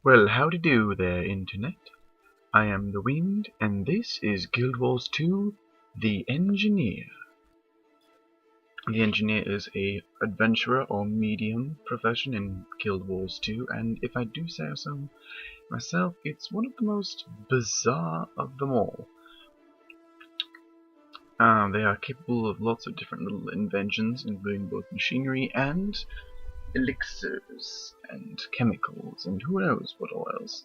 Well, howdy do there, Internet. I am the Wind, and this is Guild Wars 2, The Engineer. The Engineer is a adventurer or medium profession in Guild Wars 2, and if I do say so myself, it's one of the most bizarre of them all. They are capable of lots of different little inventions, including both machinery and elixirs and chemicals, and who knows what all else.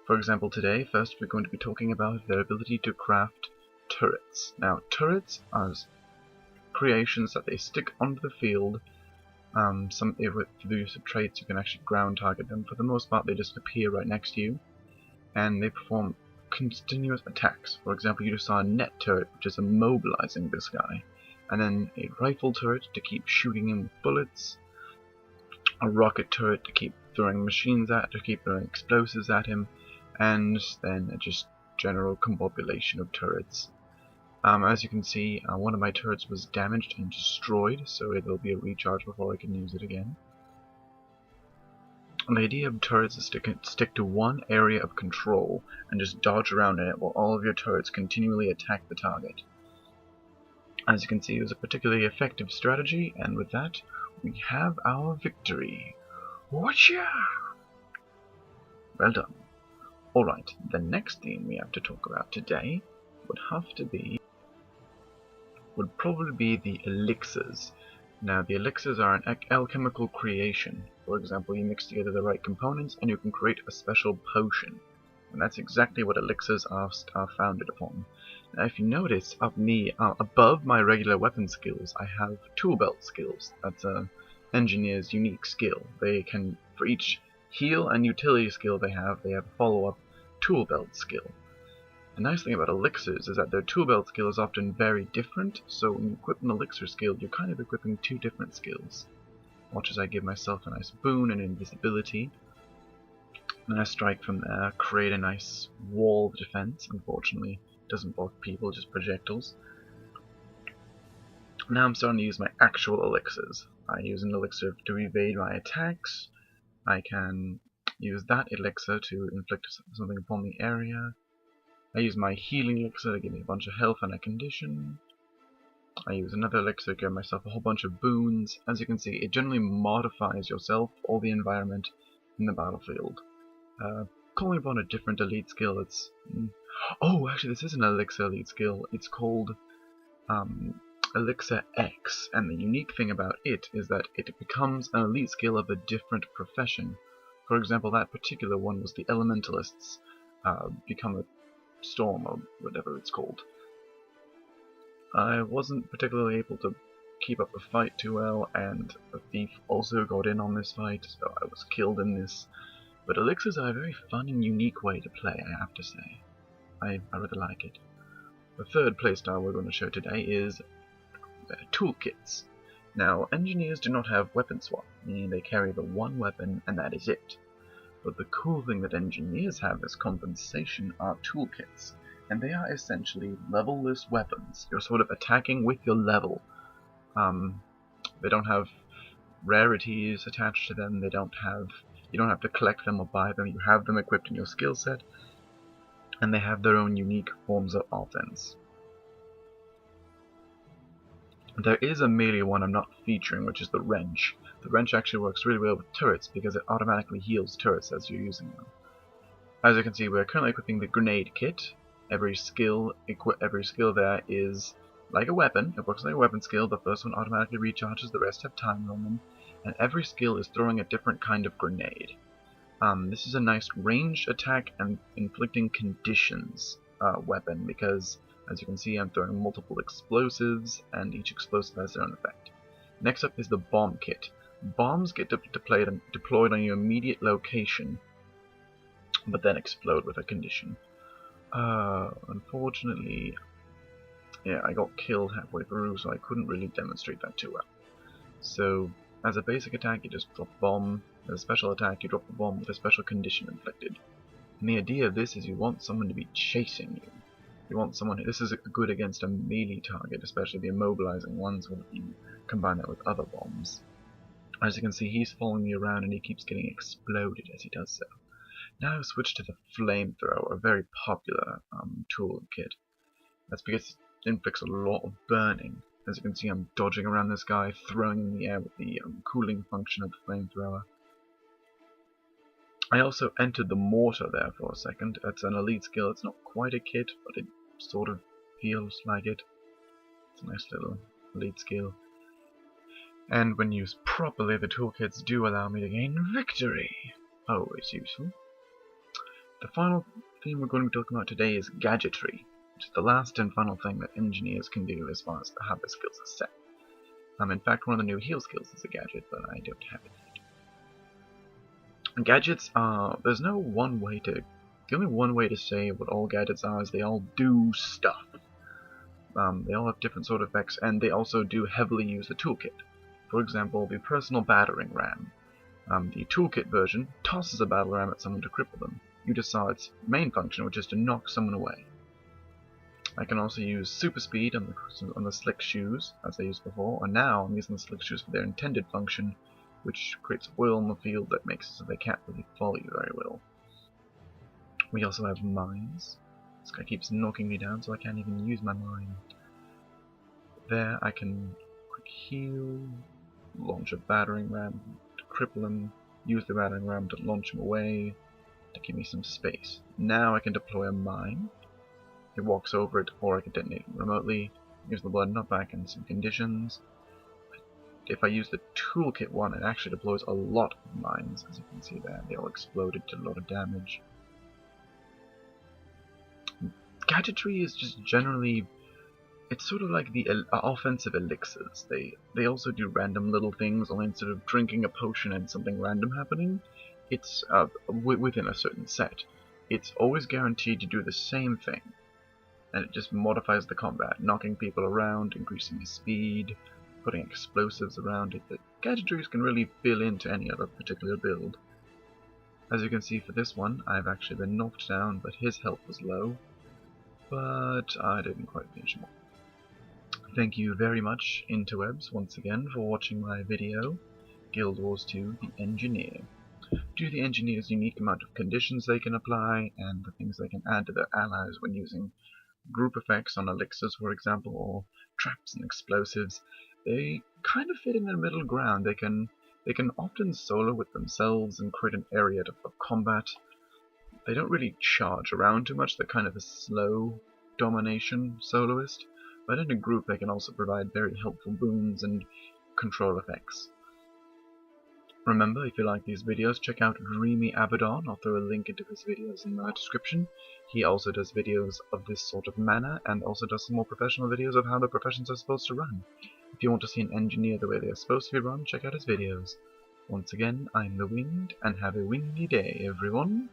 For example, today, first we're going to be talking about their ability to craft turrets. Now, turrets are creations that they stick onto the field. With the use of traits, you can actually ground target them. For the most part, they just appear right next to you, and they perform continuous attacks. For example, you just saw a net turret, which is immobilizing this guy, and then a rifle turret to keep shooting him with bullets, a rocket turret to keep throwing explosives at him, and then a just general combobulation of turrets. As you can see, one of my turrets was damaged and destroyed, so there'll be a recharge before I can use it again. The idea of turrets is to stick to one area of control and just dodge around in it while all of your turrets continually attack the target. As you can see, it was a particularly effective strategy, and with that, we have our victory. Whatcha? Well done. Alright, the next thing we have to talk about today would probably be the elixirs. Now, the elixirs are an alchemical creation. For example, you mix together the right components and you can create a special potion. And that's exactly what elixirs are founded upon. Now, if you notice, above my regular weapon skills, I have tool belt skills. That's an engineer's unique skill. They can, for each heal and utility skill they have a follow-up tool belt skill. The nice thing about elixirs is that their tool belt skill is often very different, so when you equip an elixir skill, you're kind of equipping two different skills. Watch as I give myself a nice boon and invisibility. Then I strike from there, create a nice wall of defense. Unfortunately, it doesn't block people, just projectiles. Now I'm starting to use my actual elixirs. I use an elixir to evade my attacks. I can use that elixir to inflict something upon the area. I use my healing elixir to give me a bunch of health and a condition. I use another elixir to give myself a whole bunch of boons. As you can see, it generally modifies yourself or the environment in the battlefield. Calling upon a different elite skill, oh, actually this is an elixir elite skill. It's called Elixir X, and the unique thing about it is that it becomes an elite skill of a different profession. For example, that particular one was the Elementalists become a storm, or whatever it's called. I wasn't particularly able to keep up the fight too well, and a thief also got in on this fight, so I was killed in this. But elixirs are a very fun and unique way to play, I have to say. I really like it. The third playstyle we're going to show today is toolkits. Now, engineers do not have weapon swap, meaning they carry the one weapon and that is it. But the cool thing that engineers have as compensation are toolkits, and they are essentially level-less weapons. You're sort of attacking with your level. They don't have rarities attached to them. You don't have to collect them or buy them. You have them equipped in your skill set, and they have their own unique forms of offense. There is a melee one I'm not featuring, which is the wrench. The wrench actually works really well with turrets because it automatically heals turrets as you're using them. As you can see, we're currently equipping the grenade kit. Every skill there is like a weapon. It works like a weapon skill. The first one automatically recharges, the rest have timer on them. And every skill is throwing a different kind of grenade. This is a nice ranged attack and inflicting conditions weapon because, as you can see, I'm throwing multiple explosives, and each explosive has their own effect. Next up is the bomb kit. Bombs get deployed on your immediate location, but then explode with a condition. Unfortunately, yeah, I got killed halfway through, so I couldn't really demonstrate that too well. So, as a basic attack, you just drop a bomb. As a special attack, you drop a bomb with a special condition inflicted. And the idea of this is you want someone to be chasing you. You want someone. This is good against a melee target, especially the immobilizing ones when you combine that with other bombs. As you can see, he's following me around and he keeps getting exploded as he does so. Now switch to the flamethrower, a very popular toolkit. That's because it inflicts a lot of burning. As you can see, I'm dodging around this guy, throwing in the air with the cooling function of the flamethrower. I also entered the mortar there for a second. It's an elite skill. It's not quite a kit, but it sort of feels like it. It's a nice little elite skill. And when used properly, the toolkits do allow me to gain victory. Always useful. The final theme we're going to be talking about today is gadgetry, which is the last and final thing that engineers can do as far as how their skills are set. In fact, one of the new heal skills is a gadget, but I don't have it yet. And gadgets are, there's no one way to, the only one way to say what all gadgets are is they all do stuff. They all have different sort of effects, and they also do heavily use the toolkit. For example, the personal battering ram. The toolkit version tosses a battle ram at someone to cripple them. You just saw its main function, which is to knock someone away. I can also use super speed on the slick shoes, as I used before, and now I'm using the slick shoes for their intended function, which creates oil in the field that makes it so they can't really follow you very well. We also have mines. This guy keeps knocking me down, so I can't even use my mine. There I can quick heal, launch a battering ram to cripple him, use the battering ram to launch him away, to give me some space. Now I can deploy a mine. It walks over it, or I can detonate it remotely. Use the blood knockback in some conditions. If I use the toolkit one, it actually deploys a lot of mines, as you can see there. They all exploded to a lot of damage. Gadgetry is just generally, it's sort of like the offensive elixirs. They also do random little things, only instead of drinking a potion and something random happening, it's within a certain set. It's always guaranteed to do the same thing, and it just modifies the combat, knocking people around, increasing his speed, putting explosives around it. The gadgetries can really fill into any other particular build. As you can see for this one, I've actually been knocked down, but his health was low, but I didn't quite finish him off. Thank you very much, interwebs, once again, for watching my video, Guild Wars 2, The Engineer. Due to the Engineer's unique amount of conditions they can apply, and the things they can add to their allies when using group effects on elixirs, for example, or traps and explosives, they kind of fit in the middle ground. They can often solo with themselves and create an area of combat. They don't really charge around too much. They're kind of a slow domination soloist, but in a group they can also provide very helpful boons and control effects. Remember, if you like these videos, check out Dreamy Abaddon. I'll throw a link into his videos in the description. He also does videos of this sort of manner, and also does some more professional videos of how the professions are supposed to run. If you want to see an engineer the way they are supposed to be run, check out his videos. Once again, I'm the Wind, and have a windy day, everyone.